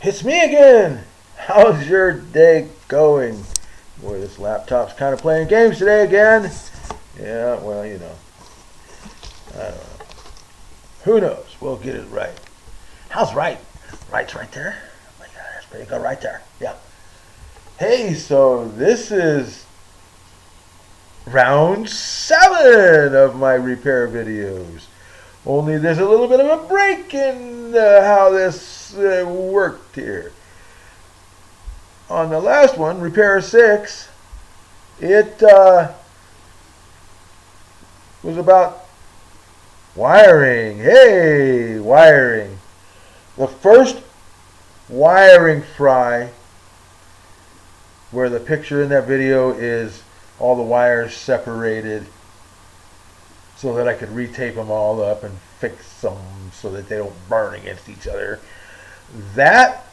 It's me again. How's your day going? Boy, this laptop's kind of playing games today again. Yeah, well, I don't know. Who knows? We'll get it right. How's right? Right's right there. Oh my God, that's pretty good right there. Yeah. Hey, so this is round 7 of my repair videos. Only there's a little bit of a break in how this worked here. On the last one, repair 6, it was about wiring. Hey, wiring. The first wiring fry, where the picture in that video is all the wires separated so that I could retape them all up and fix them so that they don't burn against each other. That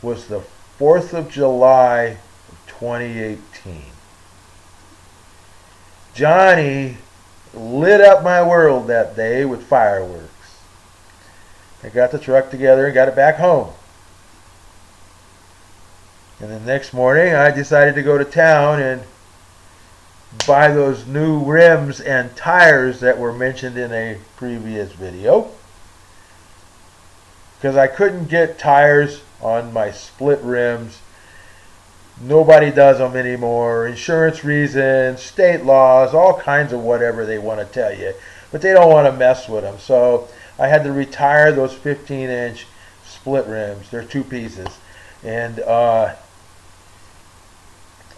was the 4th of July of 2018. Johnny lit up my world that day with fireworks. I got the truck together and got it back home. And the next morning I decided to go to town and buy those new rims and tires that were mentioned in a previous video, because I couldn't get tires on my split rims. Nobody does them anymore. Insurance reasons, state laws, all kinds of whatever they want to tell you, but they don't want to mess with them. So I had to retire those 15-inch split rims. They're 2 pieces, and I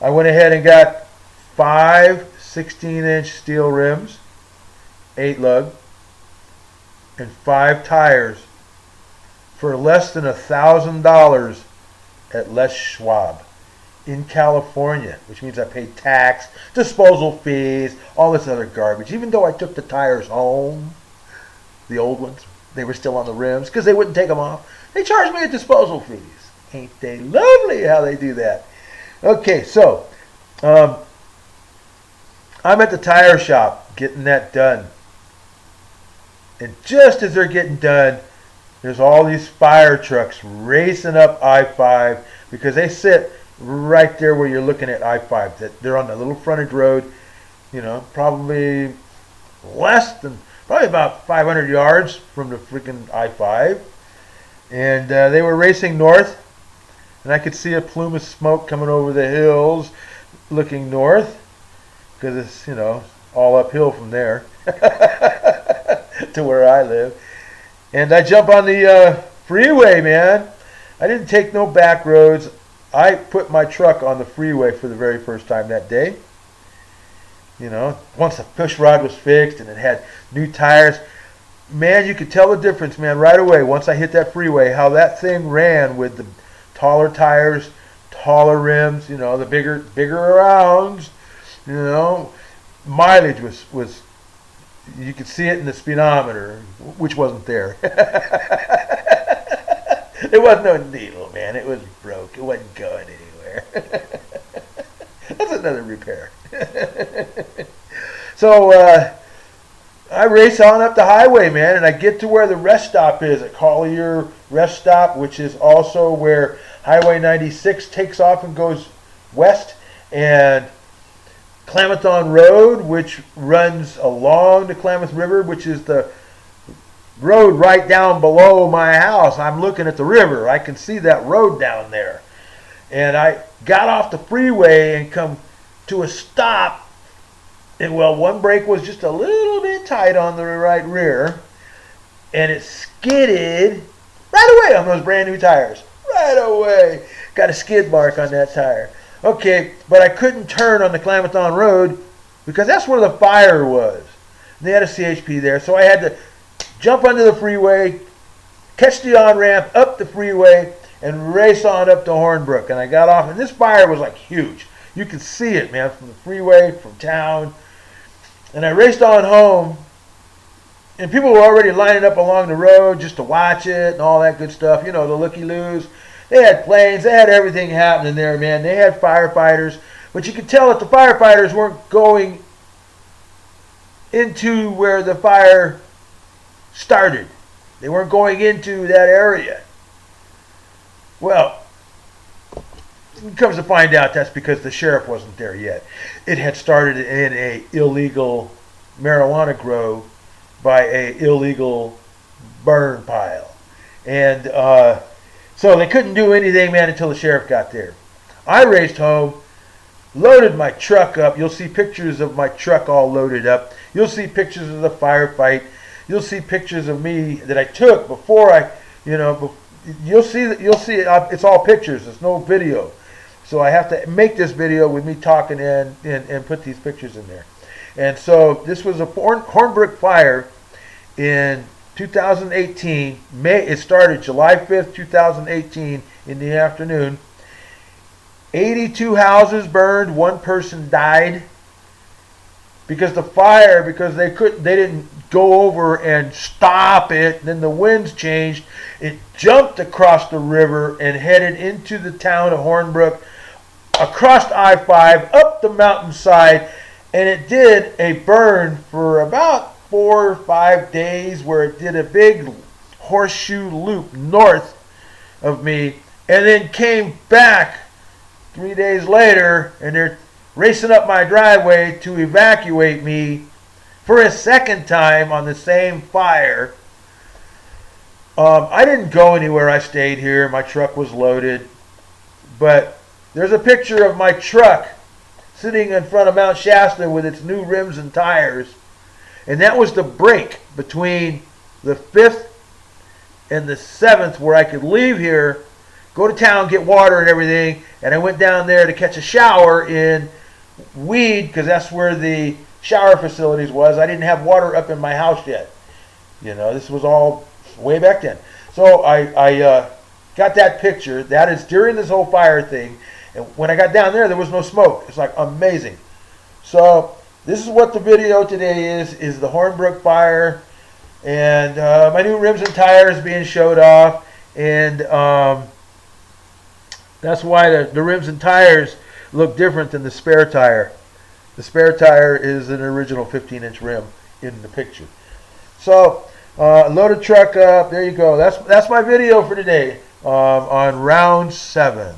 went ahead and got 5 16-inch steel rims, 8 lug, and 5 tires for less than $1,000 at Les Schwab in California, which means I paid tax, disposal fees, all this other garbage. Even though I took the tires home, the old ones, they were still on the rims because they wouldn't take them off. They charged me a disposal fees. Ain't they lovely how they do that? Okay, so I'm at the tire shop getting that done. And just as they're getting done, there's all these fire trucks racing up I-5 because they sit right there where you're looking at I-5. That they're on the little frontage road, probably about 500 yards from the freaking I-5. And they were racing north, and I could see a plume of smoke coming over the hills looking north, because it's, all uphill from there to where I live. And I jump on the freeway, man. I didn't take no back roads. I put my truck on the freeway for the very first time that day. Once the push rod was fixed and it had new tires, man, you could tell the difference, man, right away. Once I hit that freeway, how that thing ran with the taller tires, taller rims, the bigger rounds. Mileage was you could see it in the speedometer, which wasn't there. It wasn't no needle, man. It was broke. It wasn't going anywhere. That's another repair. So I race on up the highway, man, and I get to where the rest stop is at Collier Rest Stop, which is also where Highway 96 takes off and goes west, and Klamathon Road, which runs along the Klamath River, which is the road right down below my house. I'm looking at the river. I can see that road down there. And I got off the freeway and come to a stop. And, well, one brake was just a little bit tight on the right rear. And it skidded right away on those brand new tires. Right away. Got a skid mark on that tire. Okay, but I couldn't turn on the Klamathon Road because that's where the fire was. And they had a CHP there, so I had to jump onto the freeway, catch the on-ramp up the freeway, and race on up to Hornbrook. And I got off, and this fire was like huge. You could see it, man, from the freeway, from town. And I raced on home, and people were already lining up along the road just to watch it and all that good stuff. The looky-loos. They had planes. They had everything happening there, man. They had firefighters. But you could tell that the firefighters weren't going into where the fire started. They weren't going into that area. Well, it comes to find out that's because the sheriff wasn't there yet. It had started in a illegal marijuana grow by a illegal burn pile. And so they couldn't do anything, man, until the sheriff got there. I raced home, loaded my truck up. You'll see pictures of my truck all loaded up. You'll see pictures of the firefight. You'll see pictures of me that I took before I, you'll see it's all pictures. There's no video. So I have to make this video with me talking and put these pictures in there. And so this was a Hornbrook fire in 2018. It started July 5th, 2018 in the afternoon. 82 houses burned, one person died because they didn't go over and stop it. Then the winds changed. It jumped across the river and headed into the town of Hornbrook, across I-5, up the mountainside, and it did a burn for about 4 or 5 days where it did a big horseshoe loop north of me and then came back 3 days later, and they're racing up my driveway to evacuate me for a second time on the same fire. I didn't go anywhere. I stayed here. My truck was loaded. But there's a picture of my truck sitting in front of Mount Shasta with its new rims and tires. And that was the break between the 5th and the 7th where I could leave here, go to town, get water and everything, and I went down there to catch a shower in Weed because that's where the shower facilities was. I didn't have water up in my house yet. This was all way back then. So I got that picture. That is during this whole fire thing. And when I got down there was no smoke. It's like amazing. So this is what the video today is the Hornbrook fire. And my new rims and tires being showed off. And that's why the rims and tires look different than the spare tire. The spare tire is an original 15-inch rim in the picture. So, load a truck up. There you go. That's my video for today on round 7.